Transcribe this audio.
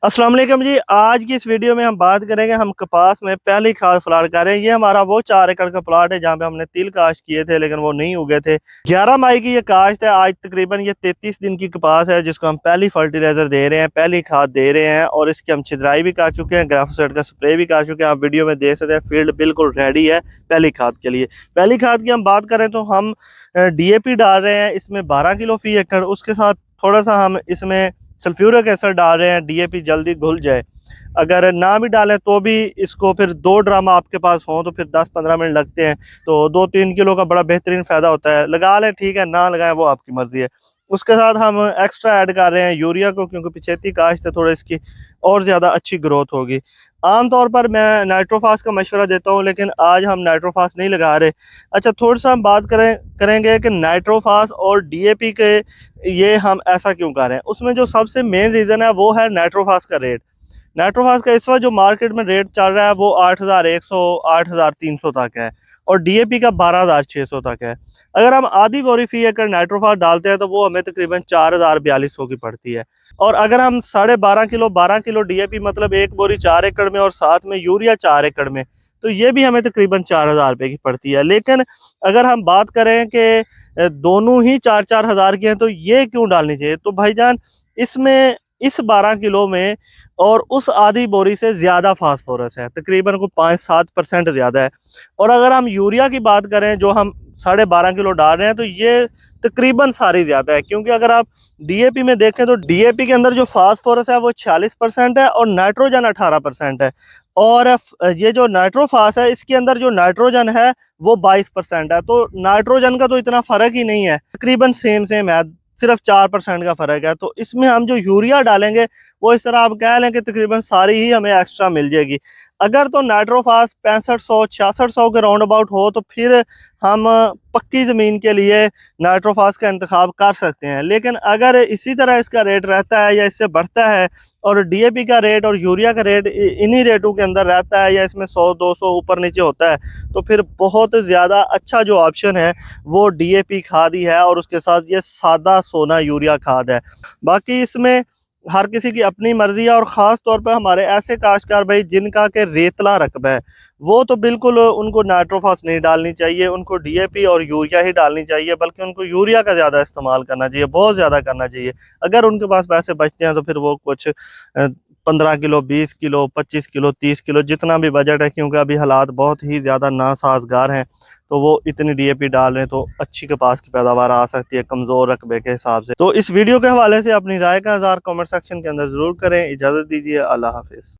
अस्सलाम वालेकुम जी। आज की इस वीडियो में हम बात करेंगे, हम कपास में पहली खाद प्लाट कर रहे हैं। ये हमारा वो 4 एकड़ का प्लाट है जहाँ पे हमने तिल काश्त किए थे लेकिन वो नहीं उगे थे। 11 मई की ये काश्त है। आज तकरीबन ये 33 दिन की कपास है जिसको हम पहली फर्टिलाइजर दे रहे हैं, पहली खाद दे रहे हैं और इसकी हम छिदराई भी कर चुके हैं, ग्राफोसाइड का स्प्रे भी कर चुके हैं। आप वीडियो में देख सकते हैं फील्ड बिल्कुल रेडी है पहली खाद के लिए। पहली खाद की हम बात करें तो हम DAP डाल रहे हैं इसमें 12 किलो फी एकड़। उसके साथ थोड़ा सा हम इसमें सल्फ्यूरिक एसिड डाल रहे हैं, DAP जल्दी घुल जाए। अगर ना भी डालें तो भी इसको फिर 2 ड्राम आपके पास हो तो फिर 10-15 मिनट लगते हैं, तो 2-3 किलो का बड़ा बेहतरीन फ़ायदा होता है। लगा लें ठीक है, ना लगाएं वो आपकी मर्ज़ी है। उसके साथ हम एक्स्ट्रा ऐड कर रहे हैं यूरिया को, क्योंकि पिछेती काश्त है, थोड़ा इसकी और ज़्यादा अच्छी ग्रोथ होगी। आम तौर पर मैं नाइट्रोफास का मशवरा देता हूँ लेकिन आज हम नाइट्रोफास नहीं लगा रहे। अच्छा, थोड़ा सा हम बात करेंगे कि नाइट्रोफास और DAP के ये हम ऐसा क्यों कर रहे हैं। उसमें जो सबसे मेन रीज़न है वो है नाइट्रोफास का रेट। नाइट्रोफास का इस वक्त जो मार्केट में रेट चल रहा है वो 8,100 8,300 तक है और DAP का 12,600 तक है। अगर हम आधी बोरी फी एकड़ नाइट्रोफास डालते हैं तो वो हमें तकरीबन 4,042 की पड़ती है। और अगर हम 12.5 किलो DAP मतलब एक बोरी 4 एकड़ में और साथ में यूरिया 4 एकड़ में, तो ये भी हमें तकरीबन 4,000 रुपये की पड़ती है। लेकिन अगर हम बात करें कि दोनों ही 4-4 हज़ार की हैं तो ये क्यों डालनी चाहिए, तो भाईजान इसमें इस 12 किलो में और उस आधी बोरी से ज़्यादा फास्फोरस है, तकरीबन को 5-7% ज़्यादा है। और अगर हम यूरिया की बात करें जो हम 12.5 किलो डाल रहे हैं तो ये तकरीबन सारी ज़्यादा है, क्योंकि अगर आप DAP में देखें तो DAP के अंदर जो फास्फोरस है वो 46% है और नाइट्रोजन 18% है। और ये जो नाइट्रोफास है इसके अंदर जो नाइट्रोजन है वो 22% है। तो नाइट्रोजन का तो इतना फ़र्क ही नहीं है, तकरीबन सेम सेम है, सिर्फ 4% का फ़र्क है। तो इसमें हम जो यूरिया डालेंगे वो इस तरह आप कह लें कि तकरीबन सारी ही हमें एक्स्ट्रा मिल जाएगी। अगर तो नाइट्रोफास 6500-6600 के राउंड अबाउट हो तो फिर हम पक्की ज़मीन के लिए नाइट्रोफास का इंतखाब कर सकते हैं। लेकिन अगर इसी तरह इसका रेट रहता है या इससे बढ़ता है और DAP का रेट और यूरिया का रेट इन्हीं रेटों के अंदर रहता है या इसमें 100-200 ऊपर नीचे होता है, तो फिर बहुत ज़्यादा अच्छा जो ऑप्शन है वो DAP खाद ही है और उसके साथ ये सादा सोना यूरिया खाद है। बाकी इसमें हर किसी की अपनी मर्जी है और ख़ास तौर पर हमारे ऐसे काश्तकार भाई जिनका के रेतला रकबा है वो तो बिल्कुल उनको नाइट्रोफास नहीं डालनी चाहिए, उनको DAP और यूरिया ही डालनी चाहिए, बल्कि उनको यूरिया का ज़्यादा इस्तेमाल करना चाहिए, बहुत ज़्यादा करना चाहिए। अगर उनके पास पैसे बचते हैं तो फिर वो कुछ 15 किलो, 20 किलो, 25 किलो, 30 किलो, जितना भी बजट है, क्योंकि अभी हालात बहुत ही ज़्यादा नासाजगार हैं, तो वो इतनी DAP डाल रहे हैं तो अच्छी कपास की पैदावार आ सकती है कमज़ोर रकबे के हिसाब से। तो इस वीडियो के हवाले से अपनी राय का इज़हार कमेंट सेक्शन के अंदर ज़रूर करें। इजाज़त दीजिए, अल्लाह हाफिज़।